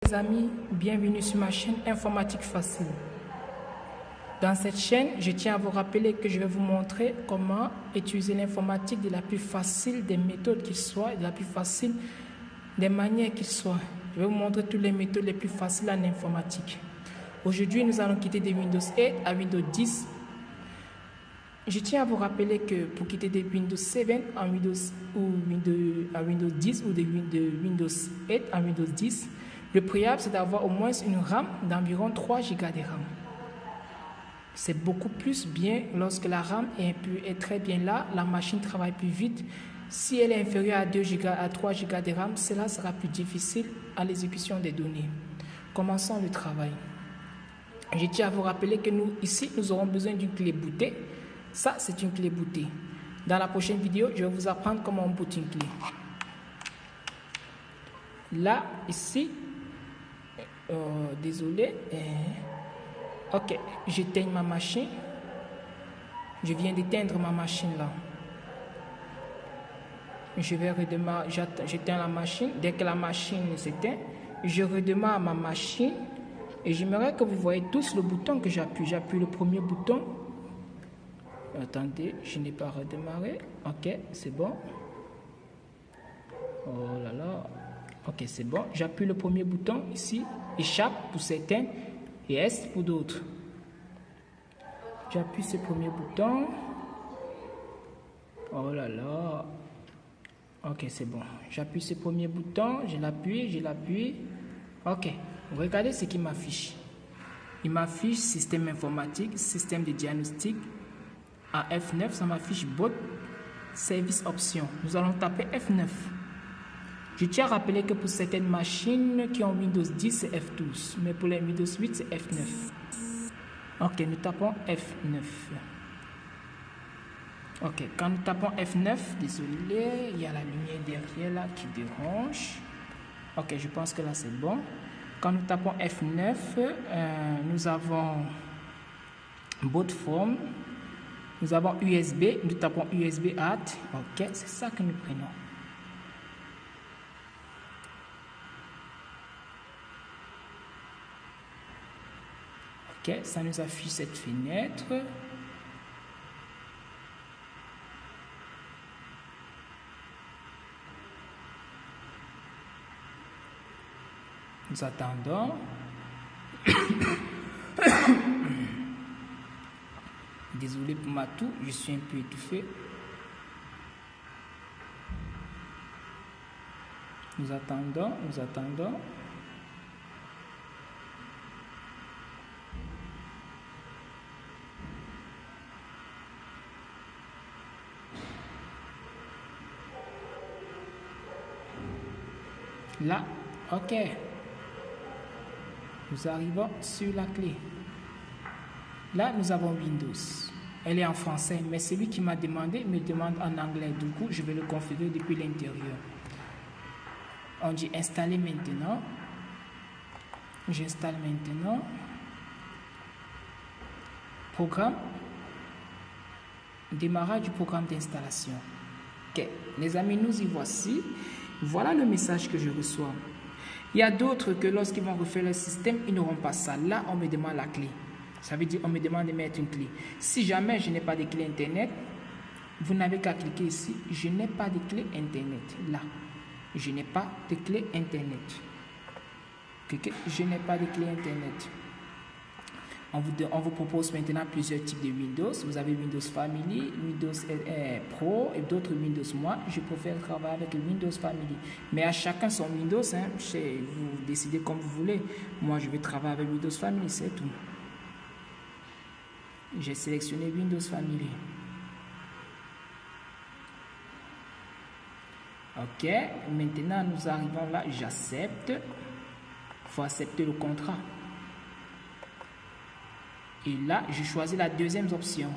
Les amis, bienvenue sur ma chaîne Informatique Facile. Dans cette chaîne, je tiens à vous rappeler que je vais vous montrer comment utiliser l'informatique de la plus facile des méthodes qu'il soit, de la plus facile des manières qu'il soit. Je vais vous montrer toutes les méthodes les plus faciles en informatique. Aujourd'hui, nous allons quitter de Windows 8 à Windows 10. Je tiens à vous rappeler que pour quitter de Windows 7 à Windows 10 ou de Windows 8 à Windows 10, le préalable, c'est d'avoir au moins une RAM d'environ 3 Go de RAM. C'est beaucoup plus bien lorsque la RAM est très bien là, la machine travaille plus vite. Si elle est inférieure à 2 Go, à 3 Go de RAM, cela sera plus difficile à l'exécution des données. Commençons le travail. Je tiens à vous rappeler que nous aurons besoin d'une clé bootée. Ça, c'est une clé bootée. Dans la prochaine vidéo, je vais vous apprendre comment on boot une clé. Là, ici, désolé. Ok, j'éteigne ma machine. Je viens d'éteindre ma machine là. Je vais redémarrer. J'éteins la machine. Dès que la machine s'éteint, je redémarre ma machine. Et j'aimerais que vous voyez tous le bouton que j'appuie. J'appuie le premier bouton. Attendez, je n'ai pas redémarré. Ok, c'est bon. Oh là là. Ok, c'est bon. J'appuie le premier bouton ici. Échappe pour certains et S pour d'autres. J'appuie ce premier bouton. Oh là là. Ok, c'est bon. J'appuie ce premier bouton. Je l'appuie. Ok. Regardez ce qu'il m'affiche. Il m'affiche système informatique, système de diagnostic. À F9, ça m'affiche Boot Service Option. Nous allons taper F9. Je tiens à rappeler que pour certaines machines qui ont Windows 10, c'est F12. Mais pour les Windows 8, c'est F9. Ok, nous tapons F9. Ok, quand nous tapons F9, désolé, il y a la lumière derrière là qui dérange. Ok, je pense que là c'est bon. Quand nous tapons F9, nous avons Boot Form. Nous avons USB, nous tapons USB Add. Ok, c'est ça que nous prenons. Ok, ça nous affiche cette fenêtre. Nous attendons. Désolé pour ma toux, je suis un peu étouffé. Nous attendons. Là, ok. Nous arrivons sur la clé. Là, nous avons Windows. Elle est en français, mais celui qui m'a demandé me demande en anglais. Du coup, je vais le configurer depuis l'intérieur. On dit installer maintenant. J'installe maintenant. Programme. Démarrage du programme d'installation. Ok, les amis, nous y voici. Voilà le message que je reçois. Il y a d'autres que lorsqu'ils vont refaire le système, ils n'auront pas ça. Là, on me demande la clé. Ça veut dire qu'on me demande de mettre une clé. Si jamais je n'ai pas de clé Internet, vous n'avez qu'à cliquer ici. Je n'ai pas de clé Internet. Là, je n'ai pas de clé Internet. Cliquez. Je n'ai pas de clé Internet. On vous propose maintenant plusieurs types de Windows. Vous avez Windows Family, Windows Pro et d'autres Windows. Moi, je préfère travailler avec Windows Family. Mais à chacun son Windows. Hein. Vous décidez comme vous voulez. Moi, je vais travailler avec Windows Family, c'est tout. J'ai sélectionné Windows Family. Ok, maintenant nous arrivons là, j'accepte. Il faut accepter le contrat. Et là, je choisis la deuxième option.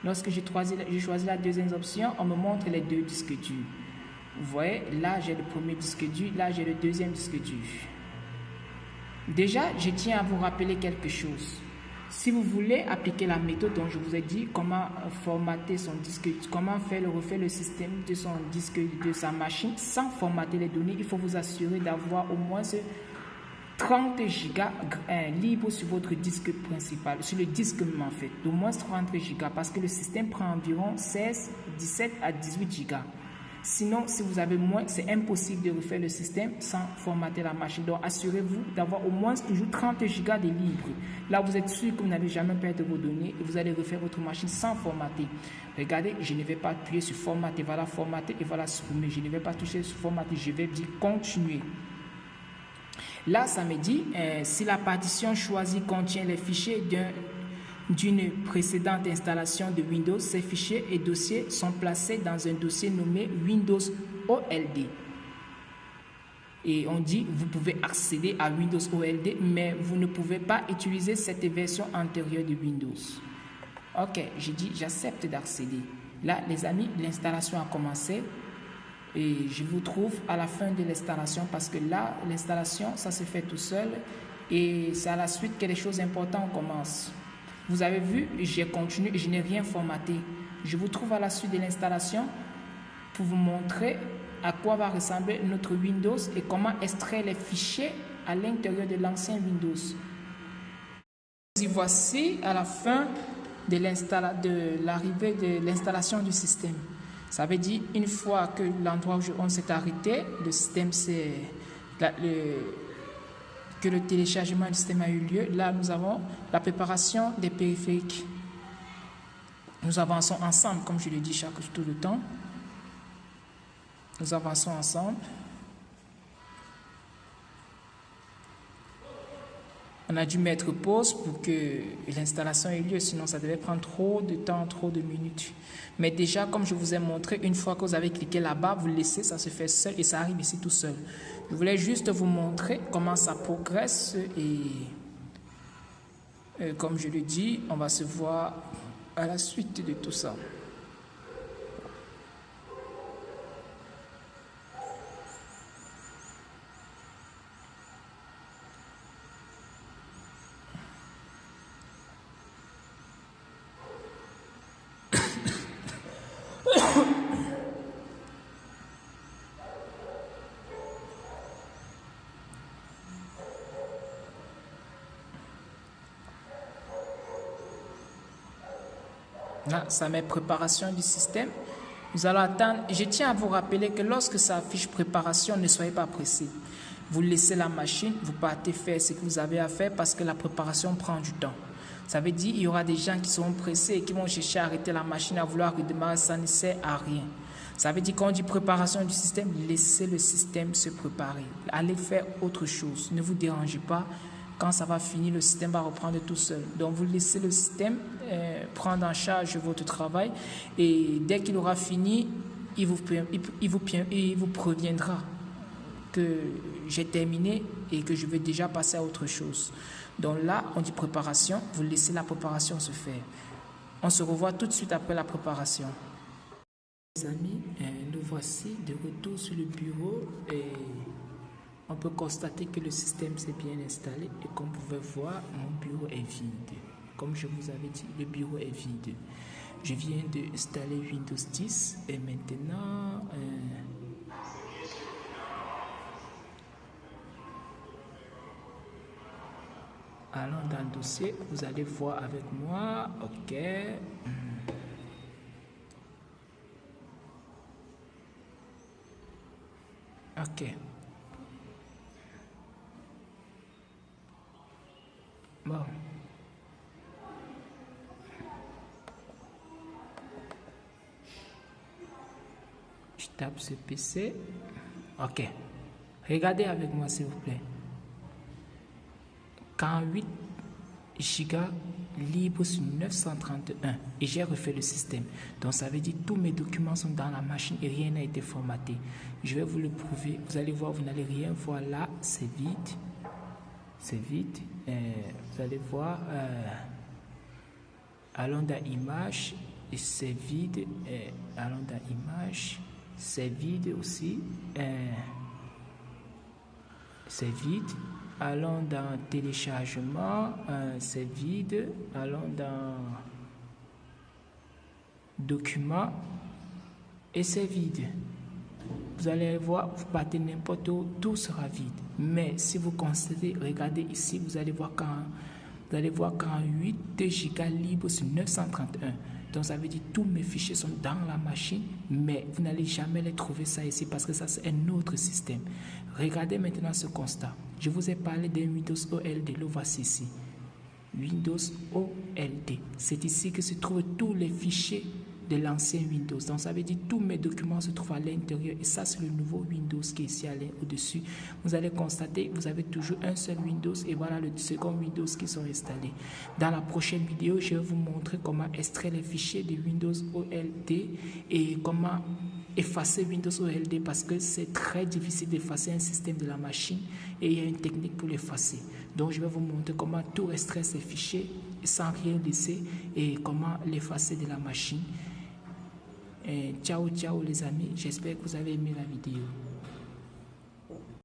Lorsque j'ai choisi la deuxième option, on me montre les deux disques durs. Vous voyez, là j'ai le premier disque dur, là j'ai le deuxième disque dur. Déjà, je tiens à vous rappeler quelque chose. Si vous voulez appliquer la méthode dont je vous ai dit, comment formater son disque, comment refaire le système de son disque, de sa machine sans formater les données, il faut vous assurer d'avoir au moins 30 gigas libre sur votre disque principal, sur le disque en fait, au moins 30 gigas parce que le système prend environ 16, 17 à 18 gigas. Sinon, si vous avez moins, c'est impossible de refaire le système sans formater la machine. Donc, assurez-vous d'avoir au moins toujours 30 gigas de libre. Là, vous êtes sûr que vous n'allez jamais perdre vos données et vous allez refaire votre machine sans formater. Regardez, je ne vais pas appuyer sur formater, voilà formater et voilà supprimer. Je ne vais pas toucher sur formater, je vais dire continuer. Là, ça me dit si la partition choisie contient les fichiers d'une précédente installation de Windows, ces fichiers et dossiers sont placés dans un dossier nommé Windows OLD. Et on dit vous pouvez accéder à Windows OLD, mais vous ne pouvez pas utiliser cette version antérieure de Windows. Ok, j'ai dit j'accepte d'accéder. Là, les amis, l'installation a commencé. Et je vous trouve à la fin de l'installation parce que là, l'installation, ça se fait tout seul. Et c'est à la suite que les choses importantes commencent. Vous avez vu, j'ai continué et je n'ai rien formaté. Je vous trouve à la suite de l'installation pour vous montrer à quoi va ressembler notre Windows et comment extraire les fichiers à l'intérieur de l'ancien Windows. Et voici à la fin de l'arrivée de l'installation du système. Ça veut dire une fois que l'endroit où on s'est arrêté, le système que le téléchargement du système a eu lieu. Là, nous avons la préparation des périphériques. Nous avançons ensemble, comme je le dis tout le temps. Nous avançons ensemble. On a dû mettre pause pour que l'installation ait lieu, sinon ça devait prendre trop de temps, trop de minutes. Mais déjà, comme je vous ai montré, une fois que vous avez cliqué là-bas, vous laissez, ça se fait seul et ça arrive ici tout seul. Je voulais juste vous montrer comment ça progresse et comme je le dis, on va se voir à la suite de tout ça. Là, ça met préparation du système. Nous allons attendre. Je tiens à vous rappeler que lorsque ça affiche préparation, ne soyez pas pressé. Vous laissez la machine, vous partez faire ce que vous avez à faire parce que la préparation prend du temps. Ça veut dire qu'il y aura des gens qui seront pressés et qui vont chercher à arrêter la machine, à vouloir redémarrer, ça ne sert à rien. Ça veut dire qu'on dit préparation du système, laissez le système se préparer. Allez faire autre chose. Ne vous dérangez pas. Quand ça va finir, le système va reprendre tout seul. Donc, vous laissez le système prendre en charge votre travail et dès qu'il aura fini, il vous préviendra que j'ai terminé et que je vais déjà passer à autre chose. Donc là, on dit préparation, vous laissez la préparation se faire. On se revoit tout de suite après la préparation. Les amis, nous voici de retour sur le bureau et on peut constater que le système s'est bien installé et comme vous pouvez voir, mon bureau est vide. Comme je vous avais dit, le bureau est vide. Je viens d'installer Windows 10 et maintenant, allons dans le dossier, vous allez voir avec moi, ok. Ok. Bon. Je tape ce PC. Ok. Regardez avec moi s'il vous plaît. 48 gigas libre sur 931 et j'ai refait le système. Donc ça veut dire que tous mes documents sont dans la machine et rien n'a été formaté. Je vais vous le prouver. Vous allez voir, vous n'allez rien voir là. C'est vide. C'est vide. Vous allez voir. Allons dans Images. Et c'est vide. Allons dans Images. C'est vide aussi. C'est vide. Allons dans téléchargement, c'est vide. Allons dans documents et c'est vide. Vous allez voir, vous battez n'importe où, tout sera vide. Mais si vous constatez, regardez ici, vous allez voir 48 Go libres sur 931. Donc ça veut dire que tous mes fichiers sont dans la machine, mais vous n'allez jamais les trouver ça ici parce que ça c'est un autre système. Regardez maintenant ce constat. Je vous ai parlé d'un Windows OLD, le voici ici. Windows OLD. C'est ici que se trouvent tous les fichiers de l'ancien Windows. Donc ça veut dire que tous mes documents se trouvent à l'intérieur et ça c'est le nouveau Windows qui est ici au-dessus. Vous allez constater que vous avez toujours un seul Windows et voilà le second Windows qui sont installés. Dans la prochaine vidéo, je vais vous montrer comment extraire les fichiers de Windows OLD et comment effacer Windows OLD parce que c'est très difficile d'effacer un système de la machine et il y a une technique pour l'effacer. Donc je vais vous montrer comment tout extraire ces fichiers sans rien laisser et comment l'effacer de la machine. Ciao ciao les amis, j'espère que vous avez aimé la vidéo.